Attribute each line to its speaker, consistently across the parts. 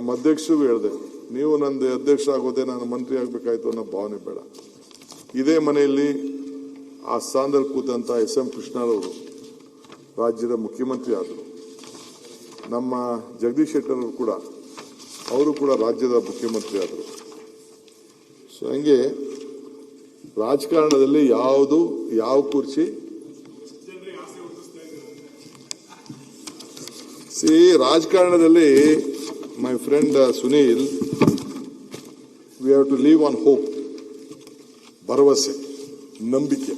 Speaker 1: ನಮ್ಮ ಅಧ್ಯಕ್ಷರಿಗೂ ಹೇಳಿದೆ, ನೀವು ನಂದು ಅಧ್ಯಕ್ಷ ಆಗೋದೇ ನಾನು ಮಂತ್ರಿ ಆಗಬೇಕಾಯ್ತು ಅನ್ನೋ ಭಾವನೆ ಬೇಡ. ಇದೇ ಮನೆಯಲ್ಲಿ ಆ ಸ್ಥಾನದಲ್ಲಿ ಕೂತಂತ SM ಕೃಷ್ಣರವರು ರಾಜ್ಯದ ಮುಖ್ಯಮಂತ್ರಿ ಆದರು. ನಮ್ಮ ಜಗದೀಶ್ ಶೆಟ್ಟರ್ ಅವರು ಕೂಡ ರಾಜ್ಯದ ಮುಖ್ಯಮಂತ್ರಿ ಆದರು. ಸೊ ಹಂಗೆ ರಾಜಕಾರಣದಲ್ಲಿ ಯಾವ ಕುರ್ಚಿ ರಾಜಕಾರಣದಲ್ಲಿ my friend Sunil, we have to leave on hope. ಭರವಸೆ, ನಂಬಿಕೆ,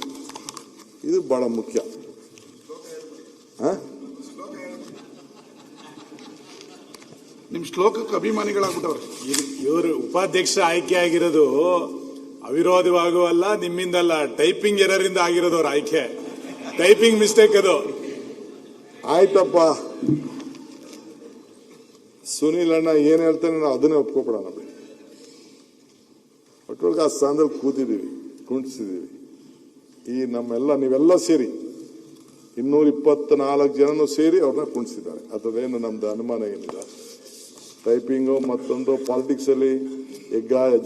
Speaker 1: ಇದು ಬಹಳ ಮುಖ್ಯ.
Speaker 2: ನಿಮ್ ಶ್ಲೋಕಕ್ಕೆ ಅಭಿಮಾನಿಗಳಾಗ್ಬಿಟ್ಟವ್ರೆ.
Speaker 3: ಇವರು ಉಪಾಧ್ಯಕ್ಷ ಆಯ್ಕೆ ಆಗಿರೋದು ಅವಿರೋಧವಾಗುವಲ್ಲ, ನಿಮ್ಮಿಂದಲ್ಲ, ಟೈಪಿಂಗ್ ಎರರ್ ಇಂದ ಆಗಿರೋದು ಅವ್ರ ಆಯ್ಕೆ. ಟೈಪಿಂಗ್ ಮಿಸ್ಟೇಕ್ ಅದು.
Speaker 1: ಆಯ್ತಪ್ಪ, ಸುನೀಲ್ ಅಣ್ಣ ಏನ್ ಹೇಳ್ತಾನೆ ನಾವು ಅದನ್ನೇ ಒಪ್ಕೊಬಿಡೋಣ. ಒಟ್ಟೊಳಗೆ ಆ ಸ್ಥಾನದಲ್ಲಿ ಕೂತಿದ್ದೀವಿ, ಕುಣಿಸಿದೀವಿ. ಈ ನೀವೆಲ್ಲ ಸೇರಿ 224 ಜನನು ಸೇರಿ ಅವ್ರನ್ನ ಕುಣಿಸಿದ್ದಾರೆ. ಅದರದೇನು ನಮ್ದು ಅನುಮಾನ ಏನಿಲ್ಲ. ಟೈಪಿಂಗು ಮತ್ತೊಂದು ಪಾಲಿಟಿಕ್ಸ್ ಅಲ್ಲಿ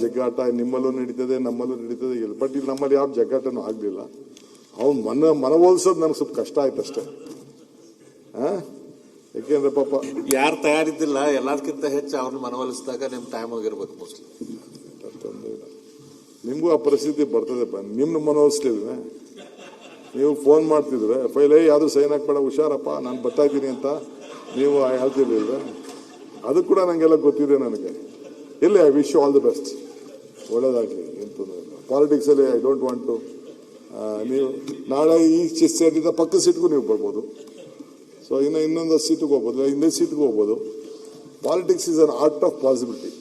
Speaker 1: ಜಗ್ಗಾಟ ನಿಮ್ಮಲ್ಲೂ ನಡೀತದೆ, ನಮ್ಮಲ್ಲೂ ನಡೀತದೆ. ಬಟ್ ಇಲ್ಲಿ ನಮ್ಮಲ್ಲಿ ಯಾವ ಜಗ್ಗಾಟನೂ ಆಗ್ಲಿಲ್ಲ. ಅವ್ನು ಮನವೊಲಿಸೋದು ನನಗೆ ಸ್ವಲ್ಪ ಕಷ್ಟ ಆಯ್ತು ಅಷ್ಟೇ. ಯಾಕೆಂದ್ರೆ ಪಾಪ
Speaker 4: ಯಾರು ತಯಾರಿದ್ದಿಲ್ಲ, ಎಲ್ಲದಕ್ಕಿಂತ ಹೆಚ್ಚು ಅವ್ರನ್ನ ಮನವೊಲಿಸಿದಾಗ ನಿಮ್ ಟೈಮ್ ಆಗಿರ್ಬೇಕು ಮೋಸ್ಟ್ಲಿ.
Speaker 1: ನಿಮ್ಗೂ ಆ ಪರಿಸ್ಥಿತಿ ಬರ್ತದೆ. ನಿಮ್ನ ಮನವೊಲಿಸ್ತಿದ್ರೆ ನೀವು ಫೋನ್ ಮಾಡ್ತಿದ್ರೆ ಫೈಲೇ ಯಾವ್ದು ಸೈನ್ ಹಾಕ್ಬೇಡ, ಹುಷಾರಪ್ಪ ನಾನು ಬರ್ತಾ ಇದ್ದೀನಿ ಅಂತ ನೀವು ಹೇಳ್ತಿರ್ಲಿಲ್ಲ. ಅದು ಕೂಡ ನಂಗೆಲ್ಲ ಗೊತ್ತಿದೆ. ನನಗೆ ಎಲ್ಲಿ I wish you all the best, ಒಳ್ಳೇದಾಗಲಿ. ಎಂತ ಪಾಲಿಟಿಕ್ಸ್ ಅಲ್ಲಿ ಐ ಡೋಂಟ್ ವಾಂಟ್ ಟು. ನೀವು ನಾಳೆ ಈ ಸೇರಿದ ಪಕ್ಕದ ಸೀಟ್ಗೂ ನೀವು ಬರ್ಬೋದು. ಸೊ ಇನ್ನೊಂದು ಸೀಟಿಗೆ ಹೋಗ್ಬೋದು, ಹಿಂದೆ ಸೀಟ್ಗೆ ಹೋಗ್ಬೋದು. Politics is an art of possibility.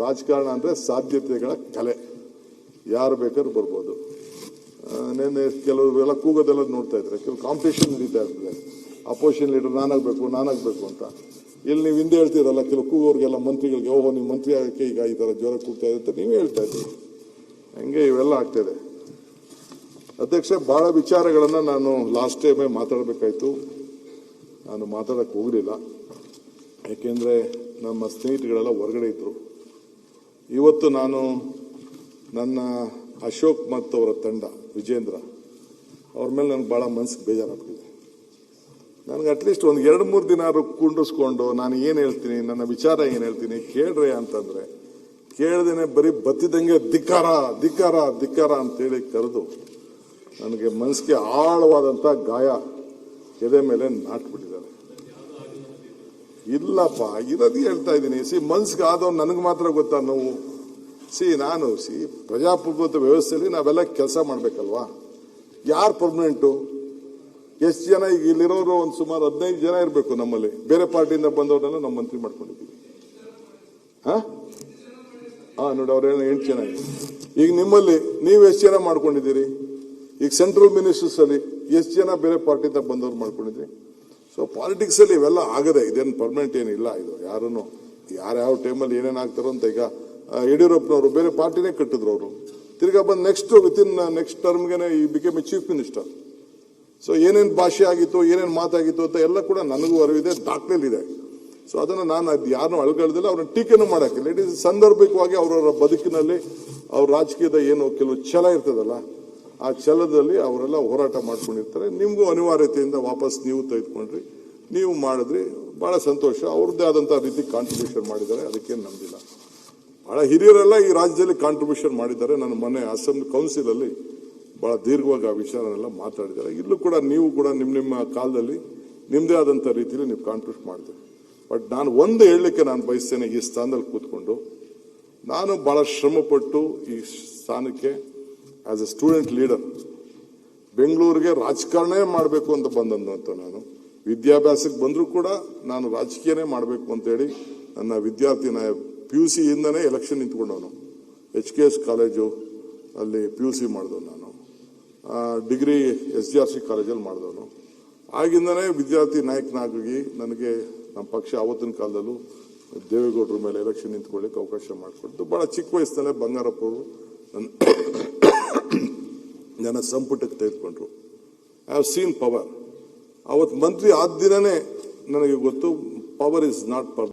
Speaker 1: ರಾಜಕಾರಣ ಅಂದ್ರೆ ಸಾಧ್ಯತೆಗಳ ಕಲೆ. ಯಾರು ಬೇಕಾದ್ರೂ ಬರ್ಬೋದು. ನೆನ್ನೆ ಕೆಲವರು ಎಲ್ಲ ಕೂಗೋದೆಲ್ಲ ನೋಡ್ತಾ ಇದ್ದಾರೆ. ಕೆಲವು ಕಾಂಪಿಟೇಷನ್ ನಡೀತಾ ಇರ್ತದೆ. ಅಪೋಸಿಷನ್ ಲೀಡರ್ ನಾನಾಗಬೇಕು ಅಂತ. ಇಲ್ಲಿ ನೀವು ಹಿಂದೆ ಹೇಳ್ತೀರಲ್ಲ, ಕೆಲವು ಕೂಗೋರಿಗೆಲ್ಲ ಮಂತ್ರಿಗಳಿಗೆ, ಓಹೋ ನೀವು ಮಂತ್ರಿ ಆಗಕ್ಕೆ ಈಗ ಈ ತರ ಜ್ವರ ಕೂಗ್ತಾ ಇದೆ ಅಂತ ನೀವೇ ಹೇಳ್ತಾ ಇದ್ದೀವಿ. ಹಂಗೆ ಇವೆಲ್ಲ ಆಗ್ತಾಯಿದೆ. ಅಧ್ಯಕ್ಷ, ಬಹಳ ವಿಚಾರಗಳನ್ನ ನಾನು ಲಾಸ್ಟ್ ಟೈಮೇ ಮಾತಾಡಬೇಕಾಯ್ತು. ನಾನು ಮಾತಾಡಕ್ಕೆ ಹೋಗಲಿಲ್ಲ. ಯಾಕೆಂದ್ರೆ ನಮ್ಮ ಸ್ನೇಹಿತರುಗಳೆಲ್ಲ ಹೊರಗಡೆ ಇದ್ರು. ಇವತ್ತು ನಾನು ನನ್ನ ಅಶೋಕ್ ಮತ್ತು ಅವರ ತಂಡ ವಿಜೇಂದ್ರ ಅವ್ರ ಮೇಲೆ ನನಗೆ ಬಹಳ ಮನಸ್ಸಿಗೆ ಬೇಜಾರಾಗ್ತಿದೆ. ನನಗೆ ಅಟ್ಲೀಸ್ಟ್ ಒಂದು 2-3 ದಿನ ಕುಂಡಿಸ್ಕೊಂಡು ನಾನು ಏನು ಹೇಳ್ತೀನಿ, ನನ್ನ ವಿಚಾರ ಏನು ಹೇಳ್ತೀನಿ ಕೇಳ್ರಿ ಅಂತಂದ್ರೆ ಕೇಳ್ದೇನೆ ಬರೀ ಬತ್ತಿದಂಗೆ ಧಿಕ್ಕಾರ ಧಿಕ್ಕಾರ ಧಿಕ್ಕಾರ ಅಂತೇಳಿ ಕರೆದು ನನಗೆ ಮನಸ್ಸಿಗೆ ಆಳವಾದಂತ ಗಾಯ ಎದೆ ಮೇಲೆ ನಾಟ್ಬಿಟ್ಟಿದ್ದಾರೆ. ಇಲ್ಲಪ್ಪ, ಇರೋದು ಹೇಳ್ತಾ ಇದ್ದೀನಿ. ಮನ್ಸಿಗೆ ಆದವ್ ನನಗೆ ಮಾತ್ರ ಗೊತ್ತಾ ನೋವು. ನಾನು ಪ್ರಜಾಪ್ರಭುತ್ವ ವ್ಯವಸ್ಥೆಯಲ್ಲಿ ನಾವೆಲ್ಲ ಕೆಲಸ ಮಾಡ್ಬೇಕಲ್ವಾ. ಯಾರು ಪರ್ಮನೆಂಟು? ಎಷ್ಟು ಜನ ಈಗ ಇಲ್ಲಿರೋರು ಒಂದು ಸುಮಾರು 15 ಜನ ಇರಬೇಕು ನಮ್ಮಲ್ಲಿ. ಬೇರೆ ಪಾರ್ಟಿಯಿಂದ ಬಂದವ್ರನ್ನೆಲ್ಲ ನಾವು ಮಂತ್ರಿ ಮಾಡ್ಕೊಂಡಿದ್ದೀವಿ. ನೋಡಿ, ಅವ್ರು 8 ಜನ. ಈಗ ನಿಮ್ಮಲ್ಲಿ ನೀವು ಎಷ್ಟು ಜನ ಮಾಡ್ಕೊಂಡಿದ್ದೀರಿ? ಈಗ ಸೆಂಟ್ರಲ್ ಮಿನಿಸ್ಟರ್ಸ್ ಅಲ್ಲಿ ಎಷ್ಟು ಜನ ಬೇರೆ ಪಾರ್ಟಿಯಿಂದ ಬಂದವ್ರು ಮಾಡ್ಕೊಂಡಿದ್ರಿ? ಸೊ ಪಾಲಿಟಿಕ್ಸ್ ಅಲ್ಲಿ ಇವೆಲ್ಲ ಆಗದೆ. ಇದೇನು ಪರ್ಮನೆಂಟ್ ಏನಿಲ್ಲ. ಇದು ಯಾರನ್ನು ಯಾರ್ಯಾವ ಟೈಮಲ್ಲಿ ಏನೇನು ಆಗ್ತಾರೋ ಅಂತ. ಈಗ ಯಡಿಯೂರಪ್ಪನವರು ಬೇರೆ ಪಾರ್ಟಿನೇ ಕಟ್ಟಿದ್ರು. ಅವರು ತಿರ್ಗಾ ಬಂದು ನೆಕ್ಸ್ಟ್ ಟರ್ಮ್ಗೆ ಈ became A chief minister. So ಏನೇನು ಭಾಷೆ ಆಗಿತ್ತು, ಏನೇನು ಮಾತಾಗಿತ್ತು ಅಂತ ಎಲ್ಲ ಕೂಡ ನನಗೂ ಅರಿವಿದೆ, ದಾಖಲೆಲಿದೆ. ಸೊ ಅದನ್ನು ನಾನು ಯಾರನ್ನೂ ಅಳಗಳ್ದಿಲ್ಲ, ಅವ್ರನ್ನ ಟೀಕೆನೂ ಮಾಡಾಕಿಲ್ಲ. ಇಟ್ ಇಸ್ ಸಾಂದರ್ಭಿಕವಾಗಿ ಅವರವರ ಬದುಕಿನಲ್ಲಿ ಅವ್ರ ರಾಜಕೀಯದ ಏನು ಕೆಲವು ಛಲ ಇರ್ತದಲ್ಲ, ಆ ಛಲದಲ್ಲಿ ಅವರೆಲ್ಲ ಹೋರಾಟ ಮಾಡ್ಕೊಂಡಿರ್ತಾರೆ. ನಿಮಗೂ ಅನಿವಾರ್ಯತೆಯಿಂದ ವಾಪಸ್ ನೀವು ತೆಗೆದುಕೊಂಡ್ರಿ, ನೀವು ಮಾಡಿದ್ರಿ, ಬಹಳ ಸಂತೋಷ. ಅವ್ರದ್ದೇ ಆದಂತ ರೀತಿ ಕಾಂಟ್ರಿಬ್ಯೂಷನ್ ಮಾಡಿದ್ದಾರೆ, ಅದಕ್ಕೇನು ನಮ್ದಿಲ್ಲ. ಬಹಳ ಹಿರಿಯರೆಲ್ಲ ಈ ರಾಜ್ಯದಲ್ಲಿ ಕಾಂಟ್ರಿಬ್ಯೂಷನ್ ಮಾಡಿದ್ದಾರೆ. ನಾನು ಮೊನ್ನೆ ಅಸೆಂಬ್ಲಿ ಕೌನ್ಸಿಲ್ ಅಲ್ಲಿ ಬಹಳ ದೀರ್ಘವಾಗಿ ಆ ವಿಚಾರನೆಲ್ಲ ಮಾತಾಡಿದ್ದಾರೆ. ಇಲ್ಲೂ ಕೂಡ ನೀವು ಕೂಡ ನಿಮ್ಮ ಕಾಲದಲ್ಲಿ ನಿಮ್ದೇ ಆದಂತ ರೀತಿಯಲ್ಲಿ ನೀವು ಕಾಂಟ್ರಿಬ್ಯೂಟ್ ಮಾಡಿದ್ರಿ. ಬಟ್ ನಾನು ಒಂದು ಹೇಳಲಿಕ್ಕೆ ನಾನು ಬಯಸ್ತೇನೆ, ಈ ಸ್ಥಾನದಲ್ಲಿ ಕೂತ್ಕೊಂಡು ನಾನು ಬಹಳ ಶ್ರಮಪಟ್ಟು ಈ ಸ್ಥಾನಕ್ಕೆ ಆಸ್ ಎ ಸ್ಟೂಡೆಂಟ್ ಲೀಡರ್ ಬೆಂಗಳೂರಿಗೆ ರಾಜಕಾರಣನೇ ಮಾಡಬೇಕು ಅಂತ ಬಂದಂತ. ನಾನು ವಿದ್ಯಾಭ್ಯಾಸಕ್ಕೆ ಬಂದರೂ ಕೂಡ ನಾನು ರಾಜಕೀಯನೇ ಮಾಡಬೇಕು ಅಂತೇಳಿ ನನ್ನ ವಿದ್ಯಾರ್ಥಿ PUC ಇಂದನೇ ಎಲೆಕ್ಷನ್ ನಿಂತ್ಕೊಂಡವನು. HKS ಕಾಲೇಜು ಅಲ್ಲಿ PUC ಮಾಡಿದವನು ನಾನು. ಡಿಗ್ರಿ SGRC ಕಾಲೇಜಲ್ಲಿ ಮಾಡಿದವನು. ಆಗಿಂದನೇ ವಿದ್ಯಾರ್ಥಿ ನಾಯಕನಾಗಿ ನನಗೆ ನಮ್ಮ ಪಕ್ಷ ಆವತ್ತಿನ ಕಾಲದಲ್ಲೂ ದೇವೇಗೌಡರ ಮೇಲೆ ಎಲೆಕ್ಷನ್ ನಿಂತ್ಕೊಳ್ಳಿಕ್ಕೆ ಅವಕಾಶ ಮಾಡಿಕೊಡ್ತು. ಬಹಳ ಚಿಕ್ಕ ವಯಸ್ಸಿನಲ್ಲೇ ಬಂಗಾರಪ್ಪ ಅವರು ನನ್ನ ಸಂಪುಟಕ್ಕೆ ತೆಗೆದುಕೊಂಡ್ರು. I have seen power. ಅವತ್ತು ಮಂತ್ರಿ ಆದ ದಿನನೇ ನನಗೆ ಗೊತ್ತು, ಪವರ್ ಇಸ್ ನಾಟ್ ಪವರ್.